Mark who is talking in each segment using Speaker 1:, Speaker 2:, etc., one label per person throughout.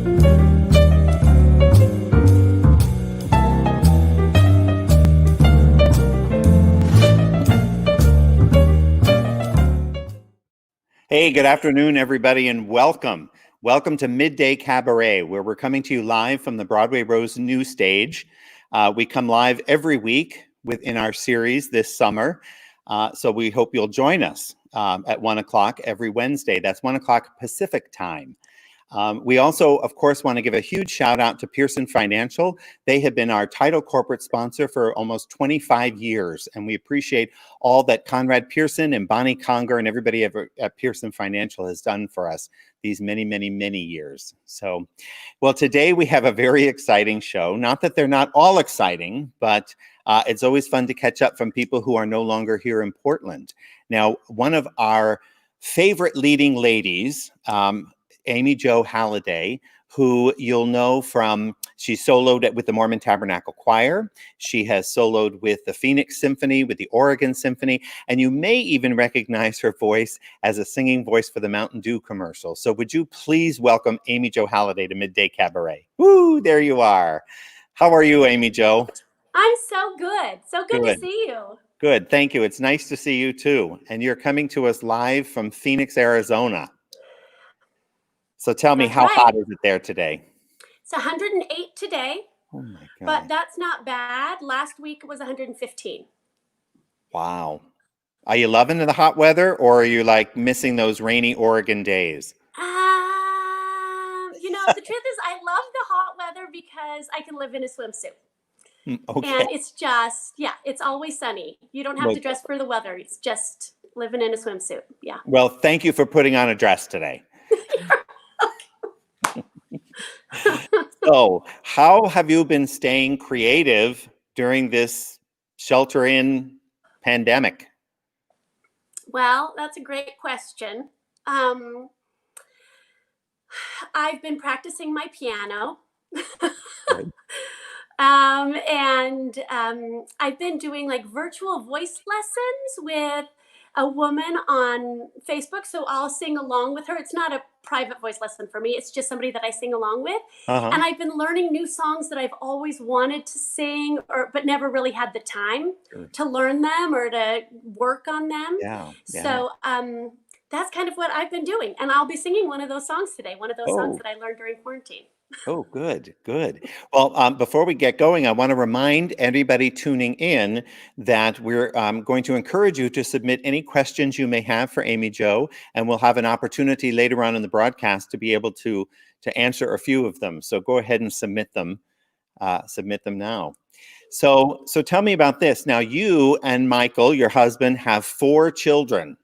Speaker 1: Hey, good afternoon, everybody, and welcome. Welcome to Midday Cabaret, where we're coming to you live from the Broadway Rose new stage. We come live every week within our series this summer, so we hope you'll join us at 1 o'clock every Wednesday. That's 1 o'clock Pacific time. We also, of course, want to give a huge shout out to Pearson Financial. They have been our title corporate sponsor for almost 25 years, and we appreciate all that Conrad Pearson and Bonnie Conger and everybody at Pearson Financial has done for us these many, many, many years. So, well, today we have a very exciting show. Not that they're not all exciting, but it's always fun to catch up from people who are no longer here in Portland. Now, one of our favorite leading ladies, Amy Jo Halliday, who you'll know from, she soloed with the Mormon Tabernacle Choir. She has soloed with the Phoenix Symphony, with the Oregon Symphony, and you may even recognize her voice as a singing voice for the Mountain Dew commercial. So would you please welcome Amy Jo Halliday to Midday Cabaret? Woo, there you are. How are you, Amy Jo?
Speaker 2: I'm so good. So good to see you.
Speaker 1: Good, thank you. It's nice to see you too. And you're coming to us live from Phoenix, Arizona. So tell me, how hot is it there today?
Speaker 2: It's 108 today.
Speaker 1: Oh my God.
Speaker 2: But that's not bad. Last week it was 115.
Speaker 1: Wow. Are you loving the hot weather, or are you like missing those rainy Oregon days?
Speaker 2: The truth is I love the hot weather because I can live in a swimsuit.
Speaker 1: Okay.
Speaker 2: And it's just, it's always sunny. You don't have to dress for the weather. It's just living in a swimsuit. Yeah.
Speaker 1: Well, thank you for putting on a dress today. So, how have you been staying creative during this shelter-in pandemic?
Speaker 2: Well, that's a great question. I've been practicing my piano. I've been doing like virtual voice lessons with a woman on Facebook. So I'll sing along with her. It's not a private voice lesson for me. It's just somebody that I sing along with. And I've been learning new songs that I've always wanted to sing, but never really had the time to learn them or to work on them. So that's kind of what I've been doing. And I'll be singing one of those songs today, one of those songs that I learned during quarantine.
Speaker 1: Oh, good, good. Well, before we get going, I want to remind everybody tuning in that we're going to encourage you to submit any questions you may have for Amy Jo, and we'll have an opportunity later on in the broadcast to be able to answer a few of them. So go ahead and submit them now. So tell me about this. Now, you and Michael, your husband, have 4 children.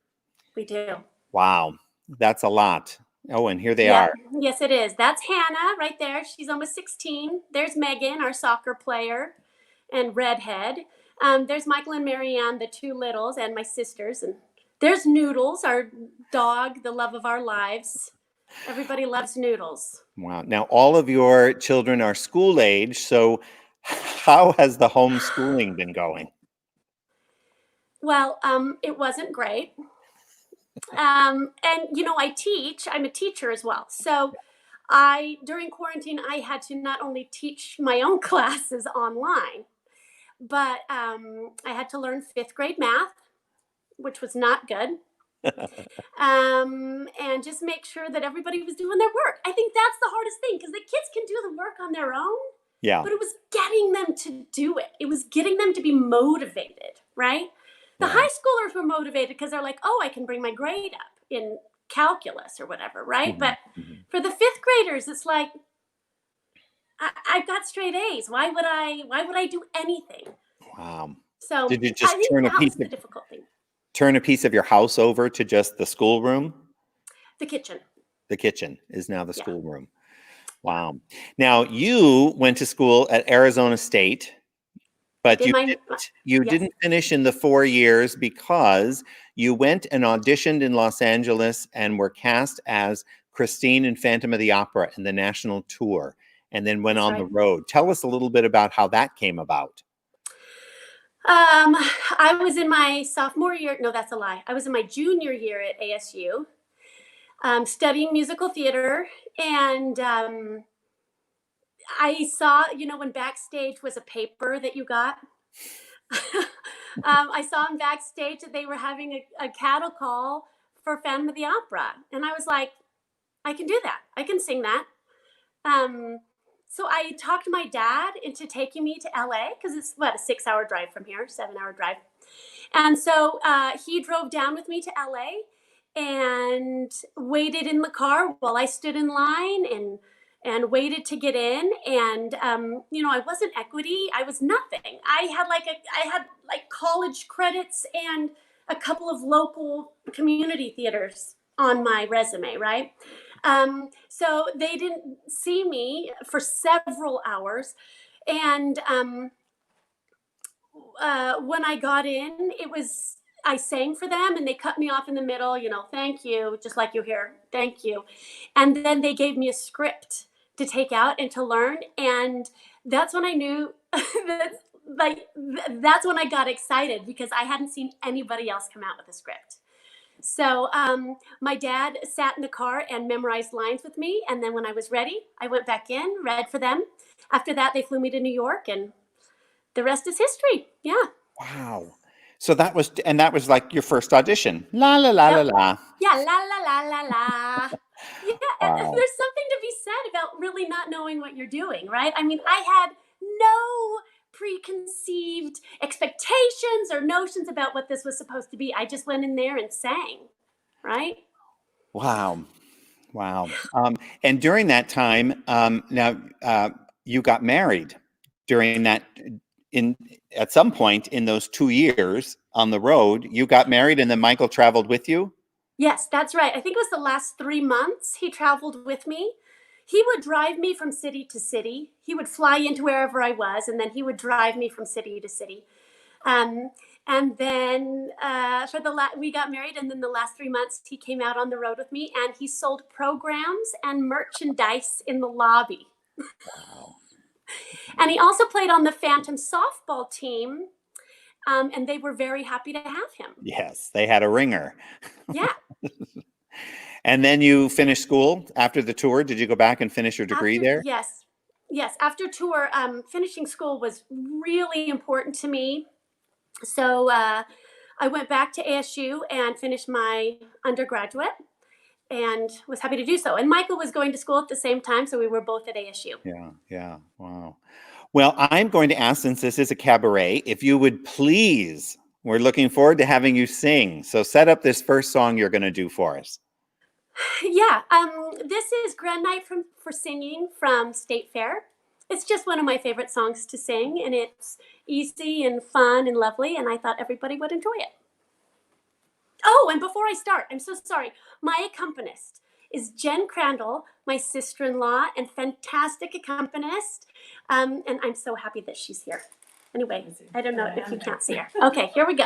Speaker 2: We do.
Speaker 1: Wow, that's a lot. Oh, and here they are.
Speaker 2: Yes, it is. That's Hannah right there. She's almost 16. There's Megan, our soccer player and redhead. There's Michael and Marianne, the 2 littles, and my sisters. And there's Noodles, our dog, the love of our lives. Everybody loves Noodles.
Speaker 1: Wow. Now, all of your children are school age. So how has the homeschooling been going?
Speaker 2: Well, it wasn't great. I teach. I'm a teacher as well. So during quarantine, I had to not only teach my own classes online, but I had to learn 5th grade math, which was not good. And just make sure that everybody was doing their work. I think that's the hardest thing, because the kids can do the work on their own. Yeah. But it was getting them to do it. It was getting them to be motivated, right? The high schoolers were motivated because they're like, oh, I can bring my grade up in calculus or whatever, right? But for the 5th graders, it's like, I've got straight A's. Why would I do anything?
Speaker 1: Wow.
Speaker 2: So
Speaker 1: did you just
Speaker 2: turn
Speaker 1: a piece of your house over to just the schoolroom?
Speaker 2: The kitchen.
Speaker 1: The kitchen is now the schoolroom. Wow. Now, you went to school at Arizona State. But you didn't finish in the 4 years because you went and auditioned in Los Angeles and were cast as Christine in Phantom of the Opera in the national tour, and then went on the road. Tell us a little bit about how that came about.
Speaker 2: I was in my sophomore year. No, that's a lie. I was in my junior year at ASU. studying musical theater. And I saw, when backstage was a paper that you got, I saw them backstage that they were having a cattle call for Phantom of the Opera. And I was like, I can do that. I can sing that. So I talked my dad into taking me to LA because it's a 6-hour drive from here, 7-hour drive. And so he drove down with me to LA and waited in the car while I stood in line and waited to get in. And I wasn't equity. I was nothing. I had college credits and a couple of local community theaters on my resume, right? So they didn't see me for several hours. And when I got in, I sang for them and they cut me off in the middle, thank you, just like you hear, thank you. And then they gave me a script to take out and to learn. And that's when I knew that's when I got excited because I hadn't seen anybody else come out with a script. So my dad sat in the car and memorized lines with me. And then when I was ready, I went back in, read for them. After that, they flew me to New York and the rest is history. Yeah.
Speaker 1: Wow. So that was like your first audition. La, la, la, la, la.
Speaker 2: Yeah, la, la, la, la, la. Yeah,
Speaker 1: Wow.
Speaker 2: and there's something to be said about really not knowing what you're doing, right? I mean, I had no preconceived expectations or notions about what this was supposed to be. I just went in there and sang, right?
Speaker 1: Wow. And during that time, you got married during that. At some point in those 2 years on the road, you got married, and then Michael traveled with you.
Speaker 2: Yes, that's right. I think it was the last 3 months he traveled with me. He would drive me from city to city. He would fly into wherever I was, and then he would drive me from city to city. And then we got married, and then the last 3 months he came out on the road with me, and he sold programs and merchandise in the lobby.
Speaker 1: Wow.
Speaker 2: And he also played on the Phantom softball team, and they were very happy to have him.
Speaker 1: Yes, they had a ringer.
Speaker 2: Yeah.
Speaker 1: And then you finished school after the tour. Did you go back and finish your degree there?
Speaker 2: Yes. After tour, finishing school was really important to me. So I went back to ASU and finished my undergraduate and was happy to do so. And Michael was going to school at the same time, so we were both at ASU.
Speaker 1: Yeah. Wow. Well, I'm going to ask, since this is a cabaret, if you would please, we're looking forward to having you sing. So set up this first song you're going to do for us.
Speaker 2: Yeah, this is Grand Night for Singing from State Fair. It's just one of my favorite songs to sing, and it's easy and fun and lovely, and I thought everybody would enjoy it. Oh, and before I start, I'm so sorry. My accompanist is Jen Crandall, my sister-in-law and fantastic accompanist, and I'm so happy that she's here. Anyway, I don't know if you can't see her. Okay, here we go.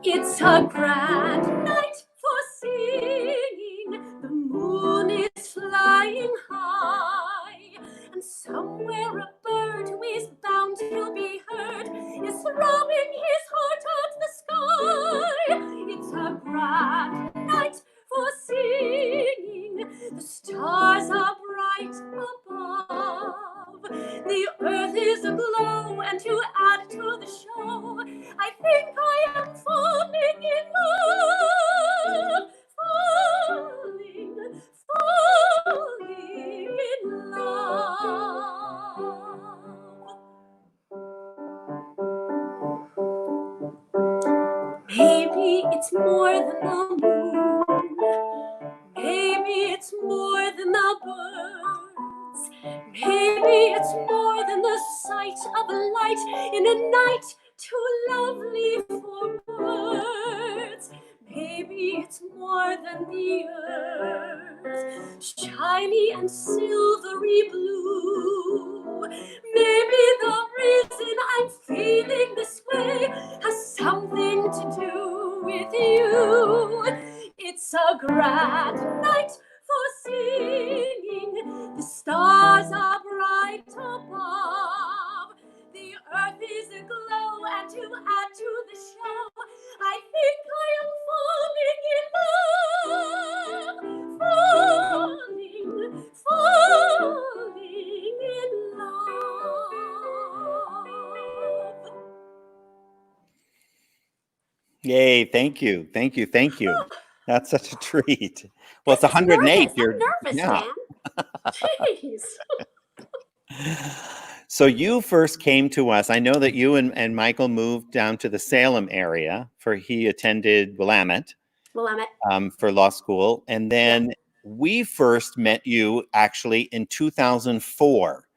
Speaker 2: It's a grand night for singing. The moon is flying high, and somewhere a bird who is bound to be heard is throbbing his heart at the sky. It's a grand night for singing. The stars are bright above. The earth is aglow, and to add to the show, I think I am falling in love. Falling in love. Maybe it's more than the moon. Maybe it's more than the birds. Maybe it's more than the sight of a light in a night too lovely for words. Maybe it's more than the earth, shiny and silvery blue. Maybe the reason I'm feeling this way has something to do with you. It's a grand night for singing. The stars are bright above. The earth is aglow, and to to the show. I think I am falling in love. Falling in love.
Speaker 1: Yay, thank you. Thank you. Thank you. That's such a treat. Well, it's
Speaker 2: This is
Speaker 1: 108.
Speaker 2: nervous. I'm nervous,
Speaker 1: yeah.
Speaker 2: man. Jeez.
Speaker 1: So you first came to us. I know that you and Michael moved down to the Salem area for he attended Willamette for law school. And then we first met you actually in 2004.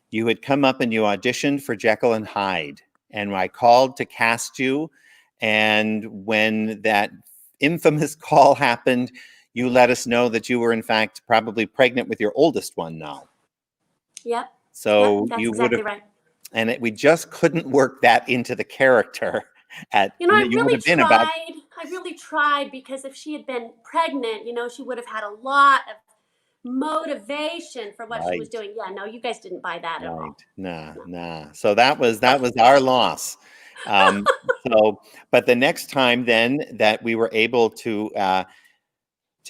Speaker 1: You had come up and you auditioned for Jekyll and Hyde. And I called to cast you. And when that infamous call happened, you let us know that you were in fact probably pregnant with your oldest one now.
Speaker 2: Yep.
Speaker 1: So
Speaker 2: that's
Speaker 1: you
Speaker 2: exactly
Speaker 1: would have,
Speaker 2: right.
Speaker 1: and we just couldn't work that into the character.
Speaker 2: I really tried because if she had been pregnant, she would have had a lot of motivation for what she was doing. Yeah, no, you guys didn't buy that at all.
Speaker 1: Nah. So that was our loss. But the next time then that we were able to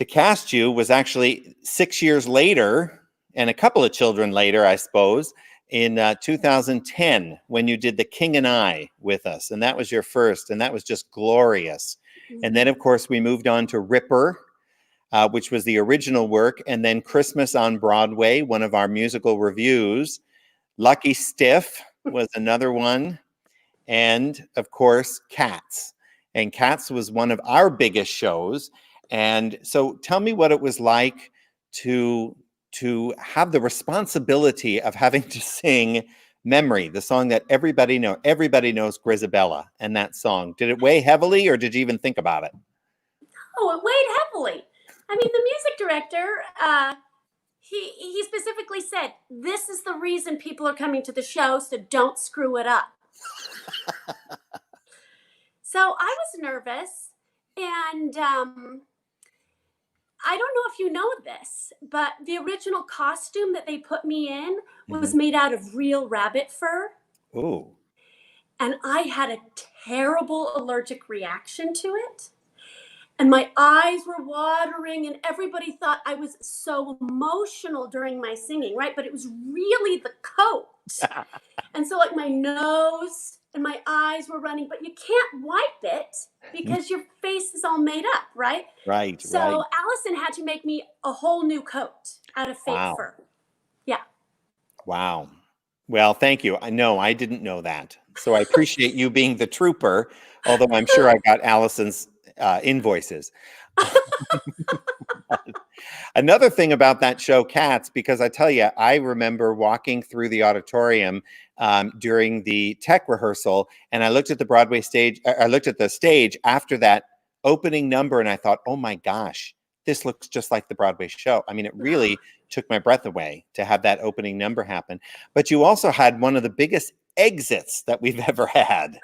Speaker 1: cast you was actually 6 years later, and a couple of children later, I suppose, in 2010 when you did The King and I with us, and that was your first, and that was just glorious. Mm-hmm. And then, of course, we moved on to Ripper, which was the original work, and then Christmas on Broadway, one of our musical reviews. Lucky Stiff was another one, and of course, Cats. And Cats was one of our biggest shows. And so tell me what it was like to have the responsibility of having to sing Memory, the song that everybody knows. Everybody knows Grizabella and that song. Did it weigh heavily, or did you even think about it?
Speaker 2: Oh, it weighed heavily. I mean, the music director, he specifically said, this is the reason people are coming to the show, so don't screw it up. So I was nervous, and I don't know if you know this, but the original costume that they put me in was made out of real rabbit fur.
Speaker 1: Ooh.
Speaker 2: And I had a terrible allergic reaction to it. And my eyes were watering, and everybody thought I was so emotional during my singing, right? But it was really the coat. And so like my nose and my eyes were running, but you can't wipe it because your face is all made up, right?
Speaker 1: Right.
Speaker 2: So Allison had to make me a whole new coat out of fake fur. Yeah.
Speaker 1: Wow. Well, thank you. I know I didn't know that. So I appreciate you being the trooper, although I'm sure I got Allison's invoices. Another thing about that show, Cats, because I tell you, I remember walking through the auditorium during the tech rehearsal, and I looked at the Broadway stage. I looked at the stage after that opening number, and I thought, oh my gosh, this looks just like the Broadway show. I mean, it really took my breath away to have that opening number happen. But you also had one of the biggest exits that we've ever had,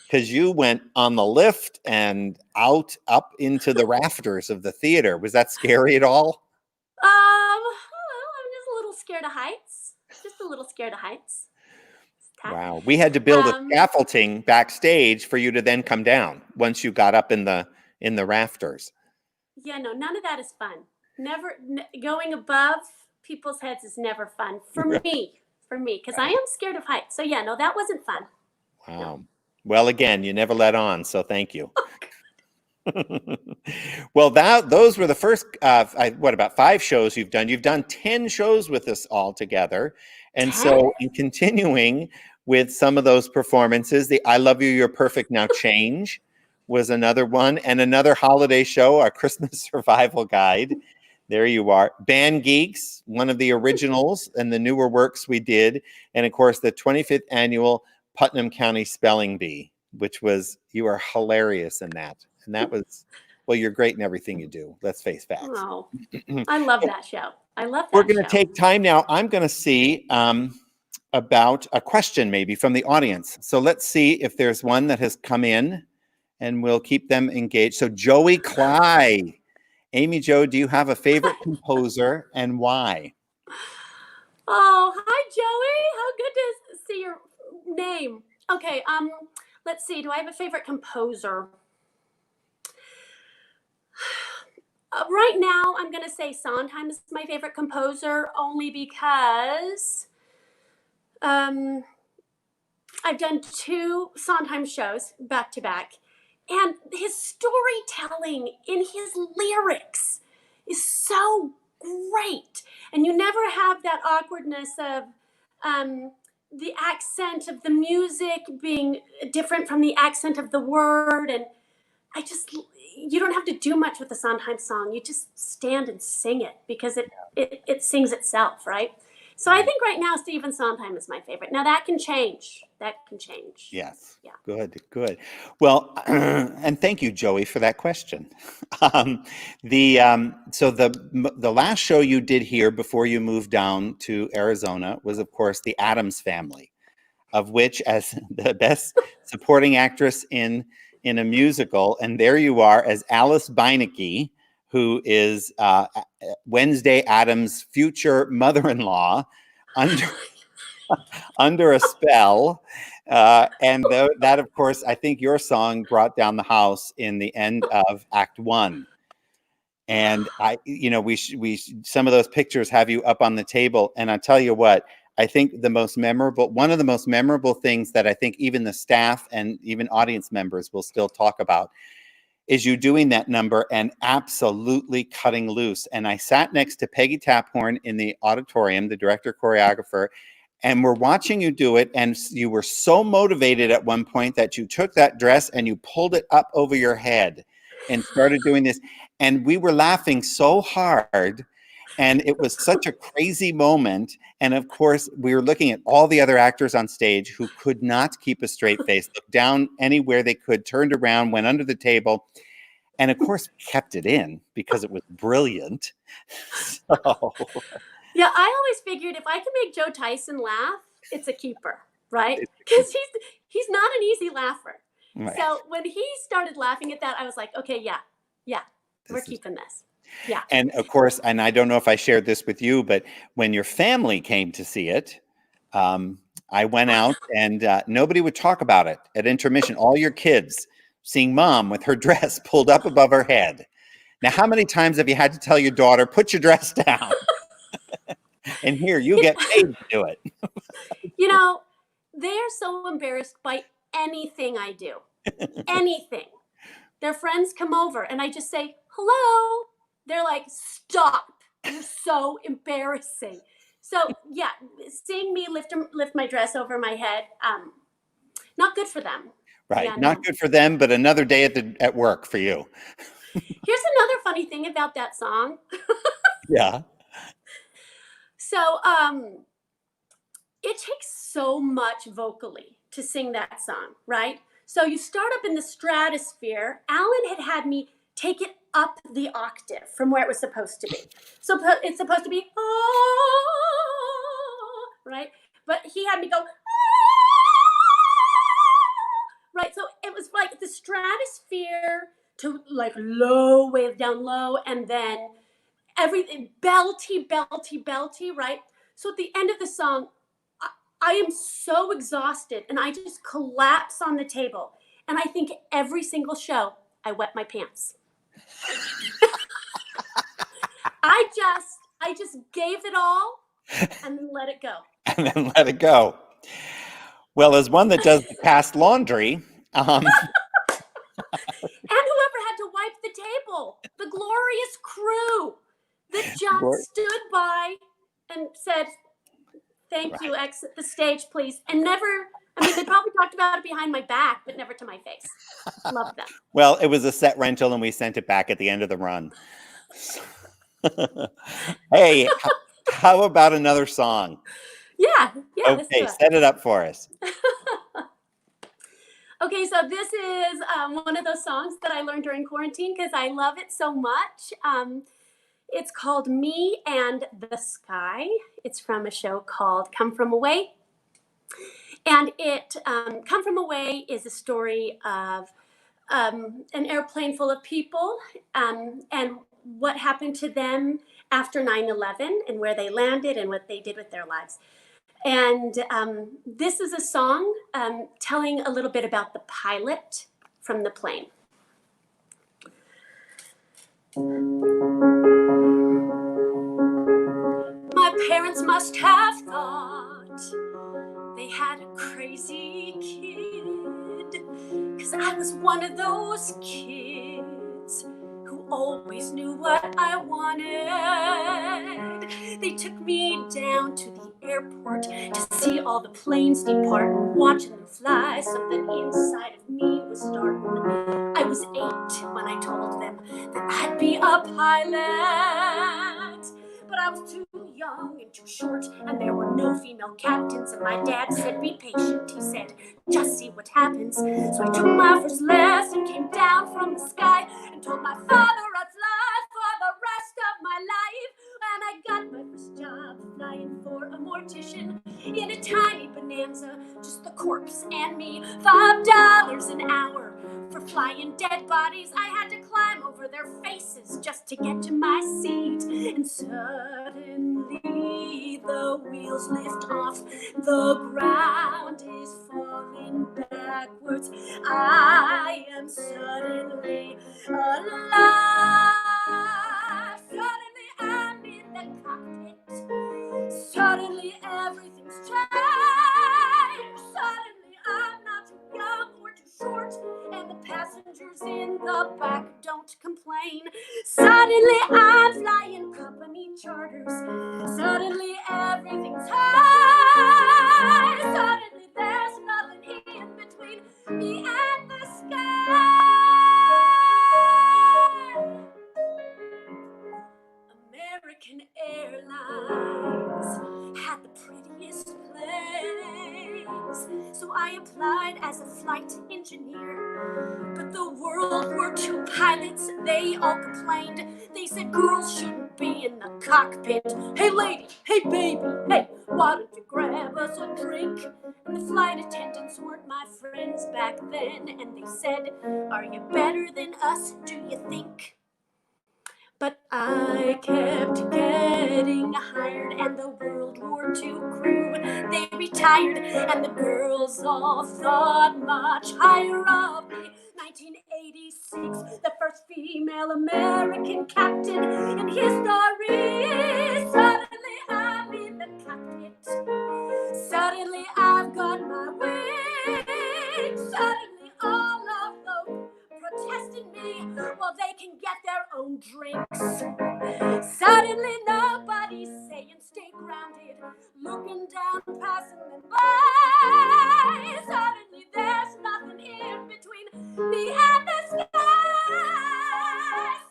Speaker 1: because you went on the lift and up into the rafters of the theater. Was that scary at all?
Speaker 2: I'm just a little scared of heights. Just a little scared of heights.
Speaker 1: Wow. We had to build a scaffolding backstage for you to then come down once you got up in the rafters.
Speaker 2: Yeah, no, none of that is fun. Going above people's heads is never fun for me, because I am scared of heights. So yeah, no, that wasn't fun.
Speaker 1: Wow. No. Well, again, you never let on, so thank you. Well, those were the first, about 5 shows you've done? You've done 10 shows with us all together. And 10? So in continuing with some of those performances, the I Love You, You're Perfect Now Change was another one, and another holiday show, our Christmas Survival Guide. There you are. Band Geeks, one of the originals and the newer works we did. And of course, the 25th annual Putnam County Spelling Bee, which was, you are hilarious in that. And that was, well, you're great in everything you do. Let's face facts.
Speaker 2: Oh, I love that show.
Speaker 1: We're going to take time now. I'm going to see about a question maybe from the audience. So let's see if there's one that has come in, and we'll keep them engaged. So Joey Cly. Amy Jo, do you have a favorite composer and why?
Speaker 2: Oh, hi, Joey. How good to see your name. Okay, Let's see. Do I have a favorite composer? Right now, I'm going to say Sondheim is my favorite composer, only because I've done 2 Sondheim shows back to back, and his storytelling in his lyrics is so great. And you never have that awkwardness of the accent of the music being different from the accent of the word. And you don't have to do much with the Sondheim song. You just stand and sing it because it sings itself, right? So I think right now Stephen Sondheim is my favorite. Now that can change.
Speaker 1: Yes.
Speaker 2: Yeah.
Speaker 1: Good. Well, and thank you, Joey, for that question. So the last show you did here before you moved down to Arizona was, of course, the Addams Family, of which, as the best supporting actress in a musical, and there you are as Alice Beineke, who is Wednesday Addams' future mother-in-law, under a spell. And that, of course, I think your song brought down the house in the end of Act 1. And we some of those pictures have you up on the table. And I tell you what, I think one of the most memorable things that I think even the staff and even audience members will still talk about is you doing that number and absolutely cutting loose. And I sat next to Peggy Taphorn in the auditorium, the director choreographer, and we're watching you do it. And you were so motivated at one point that you took that dress and you pulled it up over your head and started doing this. And we were laughing so hard. And it was such a crazy moment. And of course, we were looking at all the other actors on stage who could not keep a straight face, looked down anywhere they could, turned around, went under the table, and of course, kept it in because it was brilliant. So,
Speaker 2: Yeah, I always figured if I can make Joe Tyson laugh, it's a keeper, right? Because he's not an easy laugher.
Speaker 1: right.
Speaker 2: So when he started laughing at that, I was like, okay, yeah, we're keeping this. Yeah.
Speaker 1: And of course, and I don't know if I shared this with you, but when your family came to see it, I went out and nobody would talk about it at intermission. All your kids seeing mom with her dress pulled up above her head. Now, how many times have you had to tell your daughter, put your dress down? And here, you get paid to do it.
Speaker 2: They're so embarrassed by anything I do. Anything. Their friends come over and I just say, hello. They're like, stop. You're so embarrassing. So yeah, seeing me lift my dress over my head, not good for them.
Speaker 1: Right.
Speaker 2: Yeah,
Speaker 1: Not good for them, but another day at work for you.
Speaker 2: Here's another funny thing about that song.
Speaker 1: Yeah.
Speaker 2: So it takes so much vocally to sing that song, right? So you start up in the stratosphere. Alan had me take it up the octave from where it was supposed to be. So it's supposed to be, right? But he had me go, right? So it was like the stratosphere to like low, wave down low, and then everything belty, right? So at the end of the song, I am so exhausted and I just collapse on the table. And I think every single show, I wet my pants. I just gave it all and then let it go.
Speaker 1: And then let it go. Well, as one that does the cast laundry,
Speaker 2: and whoever had to wipe the table, the glorious crew that just stood by and said, thank you, exit the stage, please. And never, they probably talked about it behind my back, but never to my face. Love them.
Speaker 1: Well, it was a set rental and we sent it back at the end of the run. Hey, how about another song?
Speaker 2: Yeah.
Speaker 1: Okay, set it up for us.
Speaker 2: Okay, so this is one of those songs that I learned during quarantine because I love it so much. It's called Me and the Sky. It's from a show called Come From Away. And Come From Away is a story of an airplane full of people and what happened to them after 9/11 and where they landed and what they did with their lives. And this is a song telling a little bit about the pilot from the plane. My parents must have thought they had a crazy kid, 'cause I was one of those kids who always knew what I wanted. They took me down to the airport to see all the planes depart and watching them fly. Something inside of me was starting. I was 8 when I told them that I'd be a pilot. But I was too young and too short, and there were no female captains. And my dad said, be patient. He said, just see what happens. So I took my first lesson, came down from the sky, and told my father I'd fly for the rest of my life. And I got my first job flying for a mortician in a tiny Bonanza, just the corpse and me. $5 an hour for flying dead bodies. I had to climb over their faces just to get to my seat. And suddenly the wheels lift off, the ground is falling backwards. I am suddenly alive. Suddenly I'm in the cockpit. Suddenly everything's changed. Suddenly I'm not too young or too short, and the passengers in the back don't complain. Suddenly I'm flying company charters. Suddenly everything's high. Suddenly there's nothing in between me and the sky. American Airlines had the prettiest planes, so I applied as a flight engineer. But the World War II pilots, they all complained. They said girls shouldn't be in the cockpit. Hey lady, hey baby, hey, why don't you grab us a drink? And the flight attendants weren't my friends back then, and they said, are you better than us, do you think? But I kept getting hired, and the World War II crew, they retired, and the girls all thought much higher of me. 1986, the first female American captain in history. Suddenly I'm in the cockpit. Suddenly I've got my wings. Suddenly all of those protesting me, well, they can get their own drinks. Suddenly nobody's saying stay grounded, looking down, passing them by. Suddenly there's nothing in between me and the sky.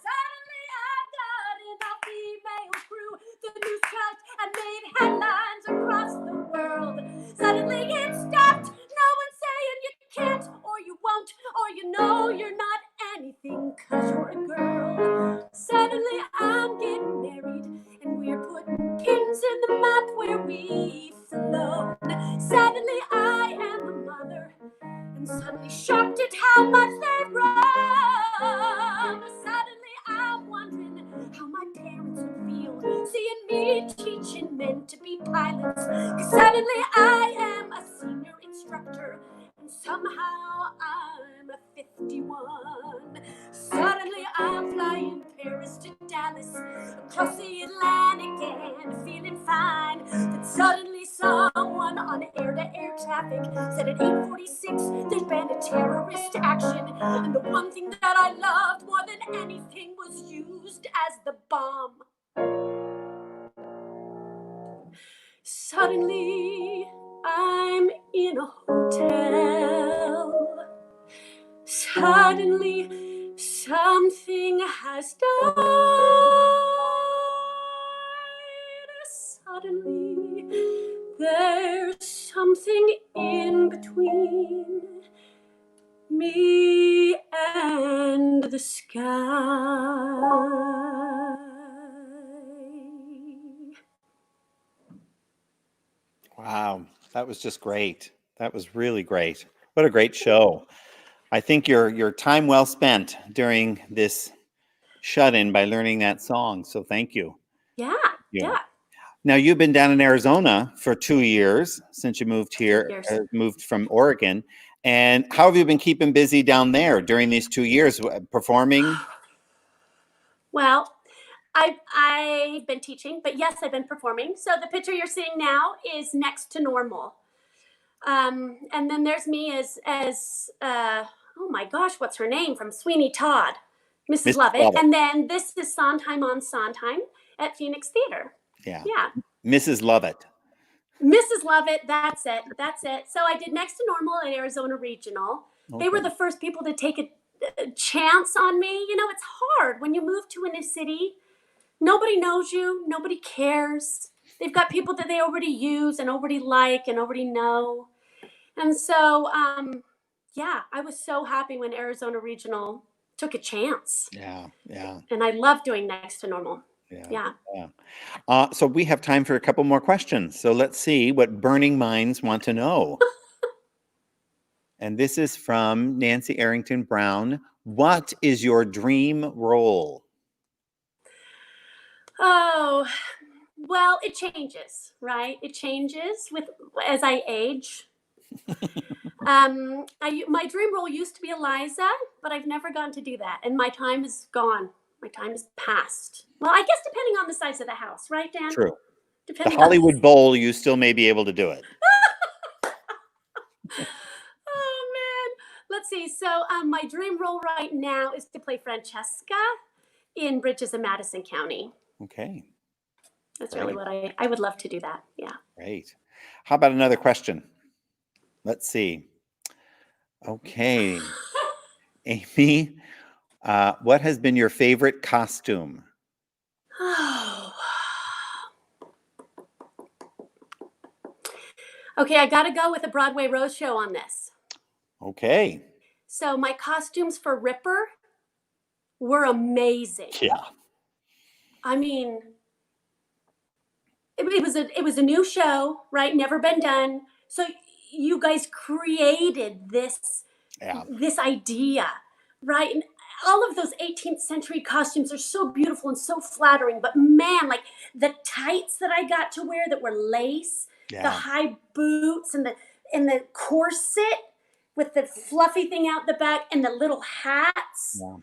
Speaker 2: Suddenly I've got enough female crew, the news tracked and made headlines across the world. Suddenly it stopped, no one saying you can't or you won't, or you know you're not anything 'cause you're a girl. Suddenly I'm getting married, and we're putting pins in the map where we've flown. Suddenly I am a mother, and suddenly shocked at how much they've grown. Suddenly I'm wondering how my parents would feel seeing me teaching men to be pilots. 'Cause suddenly I am a senior instructor, and somehow I'm a 51. Suddenly I'm flying Paris to Dallas, across the Atlantic and feeling fine. Then suddenly someone on air-to-air traffic said at 8:46 there'd been a terrorist action, and the one thing that I loved more than anything was used as the bomb. Suddenly I'm in a hotel. Suddenly something has died. Suddenly there's something in between me and the sky.
Speaker 1: Wow, that was just great. That was really great. What a great show. I think your time well spent during this shut-in by learning that song. So thank you.
Speaker 2: Yeah.
Speaker 1: Now, you've been down in Arizona for 2 years since you moved here, moved from Oregon. And how have you been keeping busy down there during these 2 years, performing?
Speaker 2: Well, I've been teaching, but yes, I've been performing. So the picture you're seeing now is Next to Normal. And then there's me as oh my gosh, what's her name from Sweeney Todd, Mrs. Lovett. And then this is Sondheim on Sondheim at Phoenix Theater.
Speaker 1: Yeah.
Speaker 2: Yeah.
Speaker 1: Mrs. Lovett.
Speaker 2: Mrs. Lovett, that's it. That's it. So I did Next to Normal at Arizona Regional. Okay. They were the first people to take a chance on me. You know, it's hard when you move to a new city. Nobody knows you. Nobody cares. They've got people that they already use and already like and already know. And so, yeah, I was so happy when Arizona Regional took a chance.
Speaker 1: Yeah, yeah.
Speaker 2: And I love doing Next to Normal. Yeah.
Speaker 1: So we have time for a couple more questions. So let's see what burning minds want to know. And this is from Nancy Arrington Brown. What is your dream role?
Speaker 2: Oh, well, it changes, right? It changes as I age. My dream role used to be Eliza, but I've never gotten to do that. And my time is gone. My time is past. Well, I guess depending on the size of the house, right, Dan?
Speaker 1: True. The Hollywood Bowl, you still may be able to do it.
Speaker 2: Oh, man. Let's see. So my dream role right now is to play Francesca in Bridges of Madison County.
Speaker 1: Okay.
Speaker 2: That's really what I would love to do that. Yeah.
Speaker 1: Great. How about another question? Let's see. Okay. Amy, what has been your favorite costume?
Speaker 2: Oh. Okay, I got to go with a Broadway Rose show on this.
Speaker 1: Okay.
Speaker 2: So my costumes for Ripper were amazing.
Speaker 1: Yeah.
Speaker 2: I mean, it was a new show, right? Never been done. So you guys created this idea, right? And all of those 18th century costumes are so beautiful and so flattering. But man, like the tights that I got to wear that were lace, the high boots and the corset with the fluffy thing out the back and the little hats.
Speaker 1: Yeah.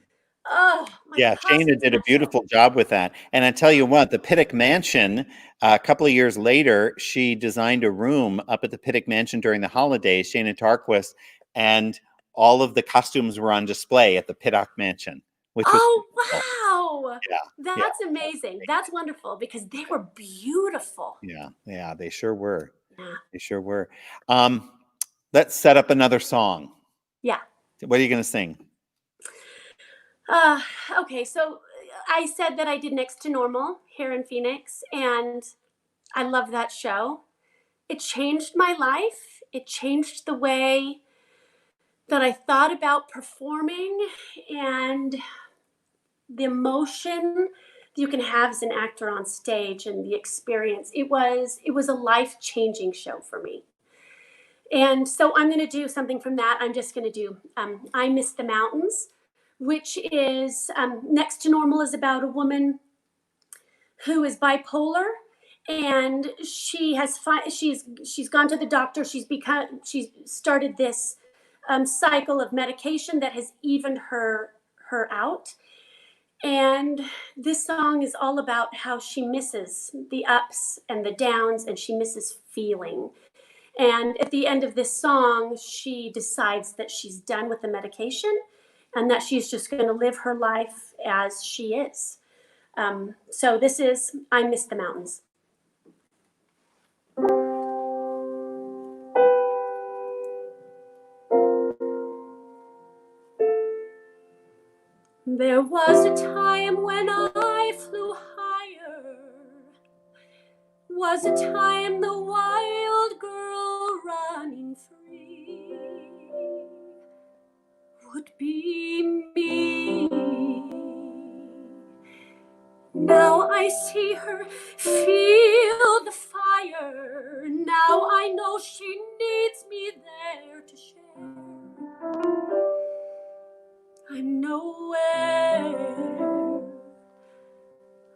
Speaker 2: Oh,
Speaker 1: Shana did a beautiful job with that. And I tell you what, the Pittock Mansion, a couple of years later, she designed a room up at the Pittock Mansion during the holidays, Shana Tarquist, and all of the costumes were on display at the Pittock Mansion. Which was
Speaker 2: wow. That's amazing. That's wonderful because they were beautiful.
Speaker 1: Yeah, they sure were. Yeah. They sure were. Let's set up another song.
Speaker 2: Yeah.
Speaker 1: What are you going to sing?
Speaker 2: Okay, so I said that I did Next to Normal here in Phoenix, and I love that show. It changed my life. It changed the way that I thought about performing and the emotion you can have as an actor on stage and the experience. It was a life-changing show for me. And so I'm going to do something from that. I'm just going to do I Miss the Mountains, which is Next to Normal is about a woman who is bipolar, and she's gone to the doctor. She's started this cycle of medication that has evened her out. And this song is all about how she misses the ups and the downs, and she misses feeling. And at the end of this song, she decides that she's done with the medication and that she's just going to live her life as she is. So this is I Miss the Mountains. There was a time when I flew higher, was a time the wild girl running free would be me. Now I see her feel the fire. Now I know she needs me there to share. I'm nowhere.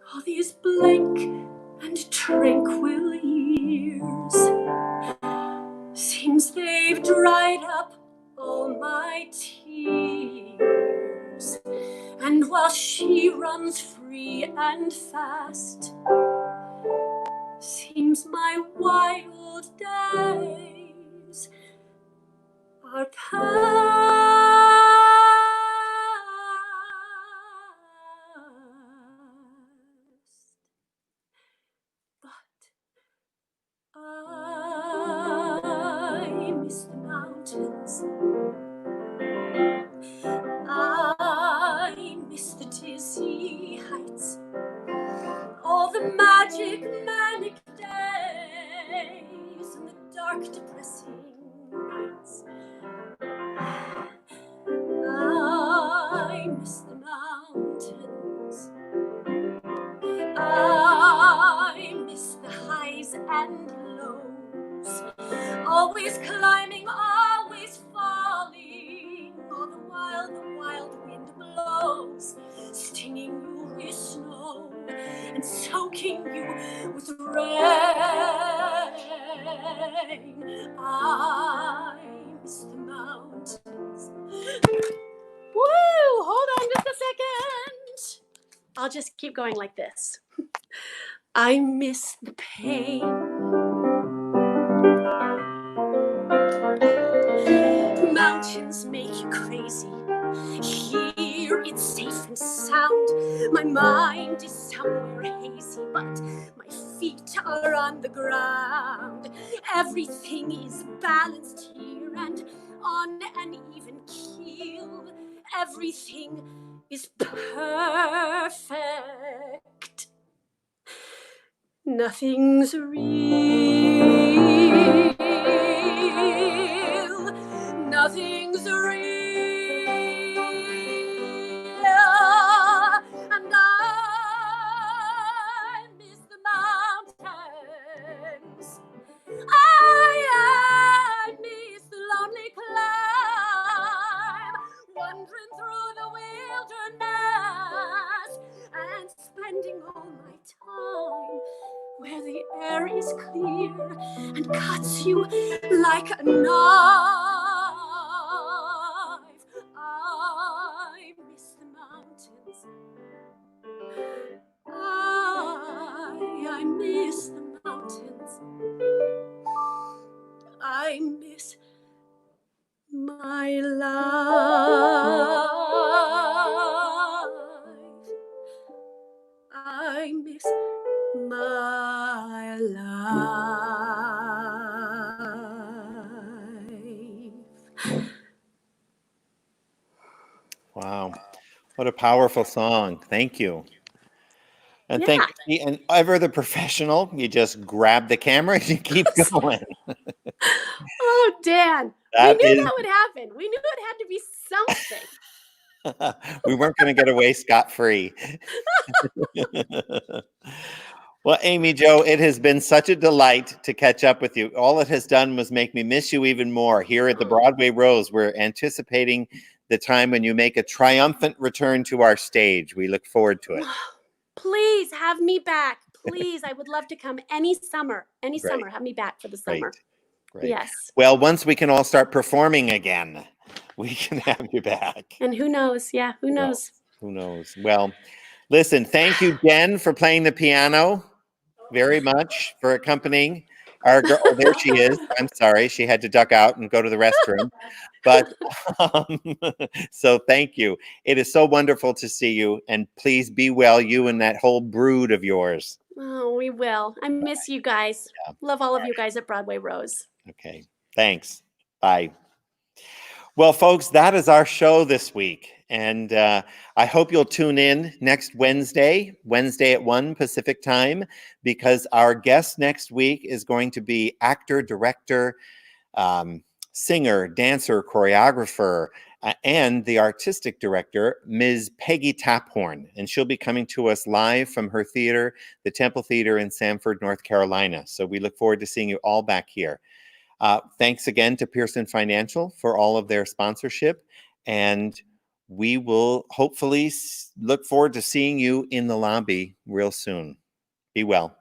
Speaker 2: All these blink and tranquil Seems they've dried up all my tears, and while she runs free and fast, seems my wild days are past. But I miss the mountains. I miss the dizzy heights, all the magic manic days and the dark depressing nights. I miss the mountains. I miss the highs and lows, always climbing, always falling, all the while the wild wind blows, stinging you with snow and soaking you with rain. I miss the mountains. Woo! Hold on just a second. I'll just keep going like this. I miss the pain. Mountains make you crazy. Here it's safe and sound. My mind is somewhere hazy, but my feet are on the ground. Everything is balanced here and on an even keel. Everything is perfect. Nothing's real. Nothing's real. And I miss the mountains. I miss the lonely climb, wandering through the wilderness and spending all my time where the air is clear and cuts you like a knife. I miss the mountains. I miss the mountains. I miss my life. I miss my life.
Speaker 1: Wow. What a powerful song. Thank you. And
Speaker 2: Yeah.
Speaker 1: thank you. And ever the professional, you just grab the camera and you keep going.
Speaker 2: Oh, Dan. We knew that would happen. We knew it had to be something.
Speaker 1: We weren't going to get away scot-free. Well, Amy Jo, it has been such a delight to catch up with you. All it has done was make me miss you even more. Here at the Broadway Rose, we're anticipating the time when you make a triumphant return to our stage. We look forward to it.
Speaker 2: Please have me back. Please, I would love to come any summer. Any summer, have me back for the summer.
Speaker 1: Great.
Speaker 2: Yes.
Speaker 1: Well, once we can all start performing again, we can have you back.
Speaker 2: And who knows? Yeah, who knows?
Speaker 1: Who knows? Well, listen, thank you, Jen, for playing the piano very much, for accompanying our girl. Oh, there she is. I'm sorry. She had to duck out and go to the restroom. But so thank you. It is so wonderful to see you. And please be well, you and that whole brood of yours.
Speaker 2: Oh, we will. I miss you guys. Yeah. Love all of you guys at Broadway Rose.
Speaker 1: Okay. Thanks. Bye. Well, folks, that is our show this week. And I hope you'll tune in next Wednesday at 1 Pacific time, because our guest next week is going to be actor, director, singer, dancer, choreographer, and the artistic director, Ms. Peggy Taphorn. And she'll be coming to us live from her theater, the Temple Theater in Sanford, North Carolina. So we look forward to seeing you all back here. Thanks again to Pearson Financial for all of their sponsorship. And we will hopefully look forward to seeing you in the lobby real soon. Be well.